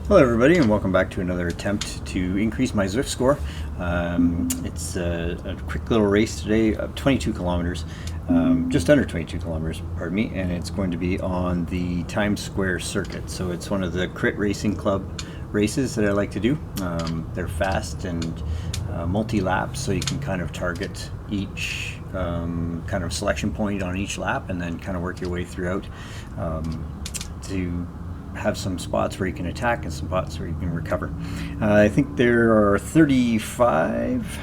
Hello everybody, and welcome back to another attempt to increase my Zwift score. It's a quick little race today of 22 kilometers, just under 22 kilometers, pardon me, and it's going to be on the Times Square circuit. So it's one of the Crit Racing Club races that I like to do. They're fast and multi-laps, so you can kind of target each kind of selection point on each lap and then kind of work your way throughout to have some spots where you can attack and some spots where you can recover. I think there are 35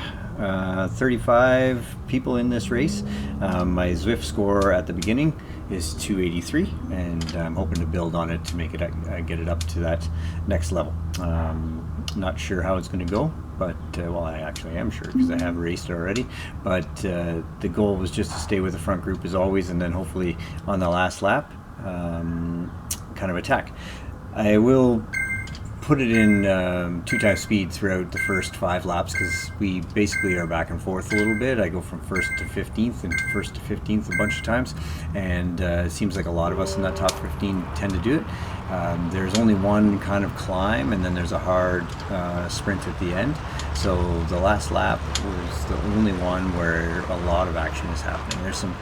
people in this race. My Zwift score at the beginning is 283, and I'm hoping to build on it to make it get it up to that next level. Not sure how it's going to go, but well, I actually am sure because I have raced it already, but the goal was just to stay with the front group as always, and then hopefully on the last lap kind of attack. I will put it in 2x speed throughout the first 5 laps because we basically are back and forth a little bit. I go from 1st to 15th and 1st to 15th a bunch of times, and it seems like a lot of us in that top 15 tend to do it. There's only one kind of climb, and then there's a hard sprint at the end. So the last lap was the only one where a lot of action is happening. There's some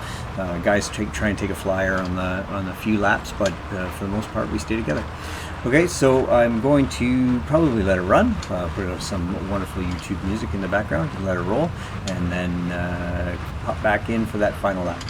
guys try and take a flyer on the few laps, but for the most part we stay together. Okay, so I'm going to probably let it run, put some wonderful YouTube music in the background, let it roll, and then hop back in for that final lap.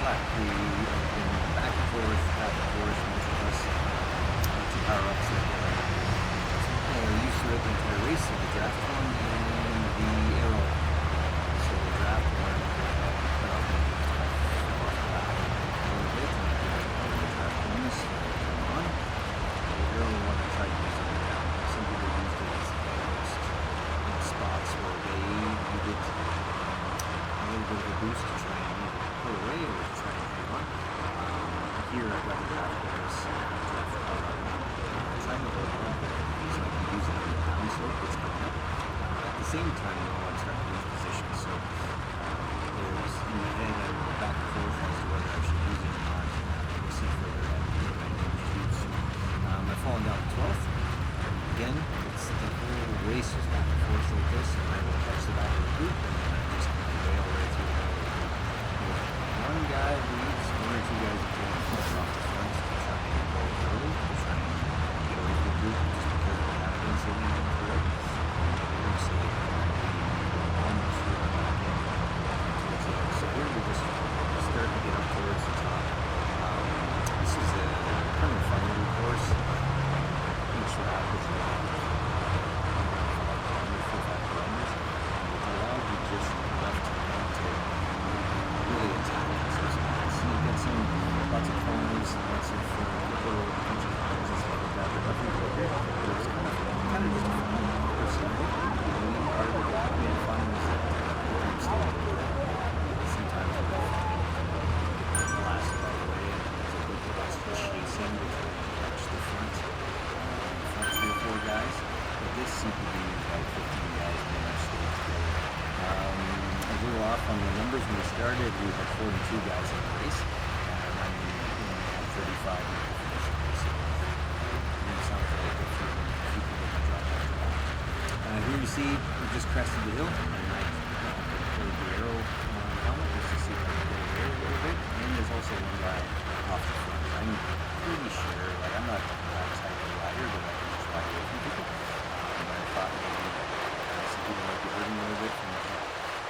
flat. We have been back and forth, most of us, two power-ups that used throughout the entire race, so the draft one and the arrow. So the draft one cut off a little bit, and the draft bonus on. The arrow one I tried to use it down. Some people used it as almost in spots where they needed a little bit of a boost to try and either pull away or to try and hang on. Here I've got the draft bonus and the draft trying to hold on, so I can use it on the down slope that's coming up. At the same time, though, I'm starting to lose position, so there's in my head I go back and forth as to whether I should use it or not. We'll see further ahead what I need to. So I've fallen down to 12th. Again, it's the whole race is back and forth like this, and I will catch the back of the group, and then I just kind of bail right through the middle of the group. One guy leads, one or two guys are taking flips off the front to try and go early, to try and get away from the group just because they haven't been sitting in the group. It looks like almost really back in towards the end. So here we're just starting to get up towards the top. This is a kind of a fun little course. Each lap is about 4-5 kilometers. It allowed you just enough time to really attack those spots. So you get lots of corners and lots of little country corners and stuff like that. But nothing too big. It was kind of just a fun course. And I think the main part of it being fun was that the group stayed together. Sometimes it was blasted all the way, and there's a group of us chasing to try and catch the front 3 or 4 guys. But this seemed to be about 15 guys pretty much stayed together. A little off on the numbers when we started. We had 42 guys in the race, and I'm in 35 in the finish. So it sounds like a few people that drop after that. Here you see we just crested the hill, and I played the arrow helmet just to see if I can get away a little bit. And there's also one guy off the front. I'm pretty sure, like I'm not that type of rider, but I can just ride away from people. But I thought maybe some people might be hurting a little bit from the front.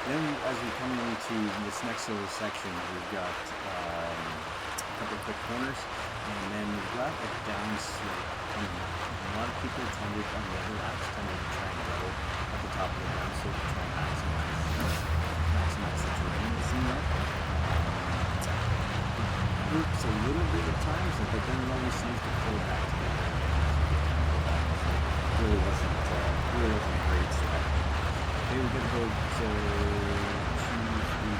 Then as we come into this next little section, we've got a couple of quick corners, and then we've got a downslope. And a lot of people tended on the other laps to try and go at the top of the downslope to try and maximize the terrain. It seemed like it works a little bit at times, but then it always seems to pull back together. It really wasn't a great strat. Okay, we're going to go to 2-3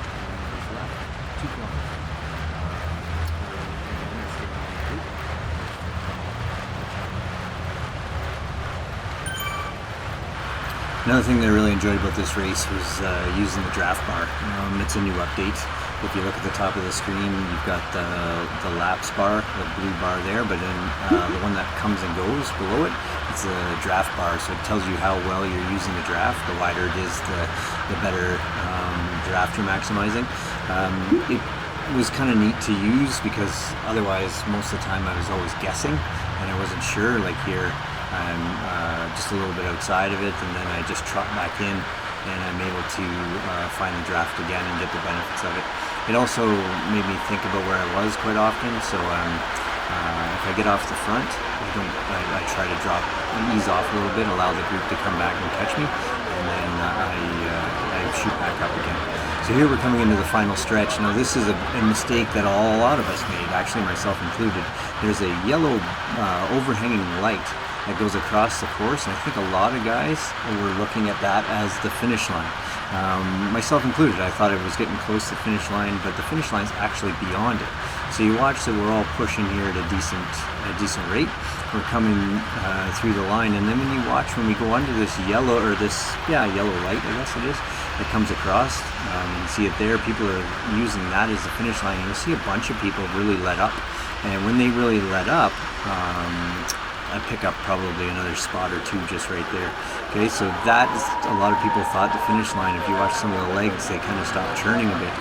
kilometers left. 2 kilometers. Another thing that I really enjoyed about this race was using the draft bar. It's a new update. If you look at the top of the screen, you've got the laps bar, the blue bar there, but then the one that comes and goes below it, it's a draft bar, so it tells you how well you're using the draft. The wider it is, the better draft you're maximizing. It was kind of neat to use because otherwise most of the time I was always guessing and I wasn't sure. Like here I'm just a little bit outside of it, and then I just trot back in and I'm able to find the draft again and get the benefits of it. It also made me think about where I was quite often, so if I get off the front, I try to ease off a little bit, allow the group to come back and catch me, and then I shoot back up again. So here we're coming into the final stretch. Now this is a mistake that a lot of us made, actually myself included. There's a yellow overhanging light that goes across the course, and I think a lot of guys were looking at that as the finish line. Myself included, I thought it was getting close to the finish line, but the finish line's actually beyond it. So you watch that we're all pushing here at a decent rate. We're coming through the line, and then when you watch when we go under this yellow light, I guess it is, that comes across, you see it there, people are using that as the finish line, and you'll see a bunch of people really let up. And when they really let up, I pick up probably another spot or two just right there. Okay, so that is, a lot of people thought the finish line, if you watch some of the legs, they kind of stop churning a bit.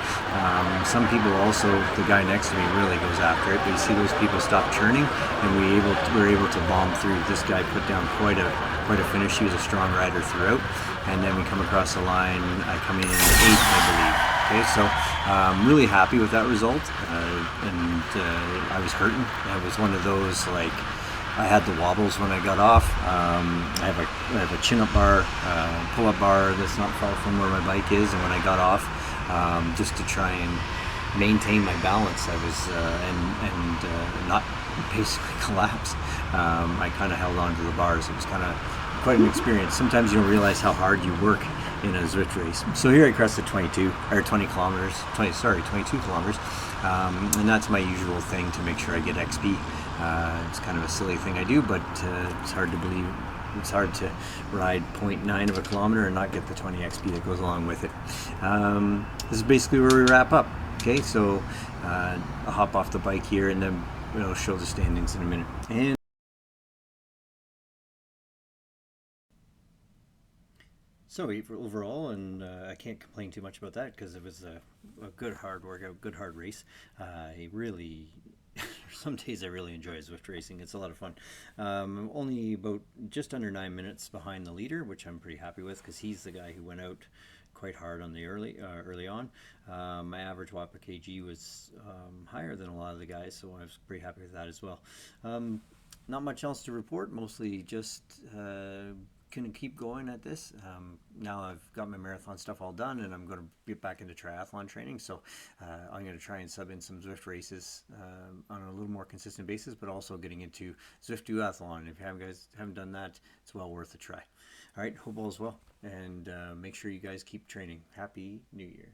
Some people also, the guy next to me really goes after it, but you see those people stop churning, and we were able to bomb through. This guy put down quite a finish. He was a strong rider throughout, and then we come across the line. I come in 8th, I believe. Okay, so Really happy with that result, and I was hurting. It was one of those, like, I had the wobbles when I got off. I have a chin-up bar, pull-up bar that's not far from where my bike is, and when I got off, just to try and maintain my balance, I was not basically collapse. I kind of held on to the bars. It was kind of quite an experience. Sometimes you don't realize how hard you work in a Zwift race. So here I crested 22 kilometers, and that's my usual thing to make sure I get XP. It's kind of a silly thing I do, but it's hard to believe. It's hard to ride 0.9 of a kilometer and not get the 20 XP that goes along with it. This is basically where we wrap up. Okay, so I'll hop off the bike here, and then we'll show the standings in a minute. And so overall, and I can't complain too much about that because it was a good hard workout, good hard race. I really, some days I really enjoy Zwift racing. It's a lot of fun. Only about just under 9 minutes behind the leader, which I'm pretty happy with because he's the guy who went out quite hard on the early on. My average watt per kg was higher than a lot of the guys, so I was pretty happy with that as well. Not much else to report. Mostly just gonna keep going at this. Now I've got my marathon stuff all done, and I'm going to get back into triathlon training. So I'm going to try and sub in some Zwift races on a little more consistent basis, but also getting into Zwift Duathlon. If you guys haven't done that, it's well worth a try. All right, hope all is well, and make sure you guys keep training. Happy New Year.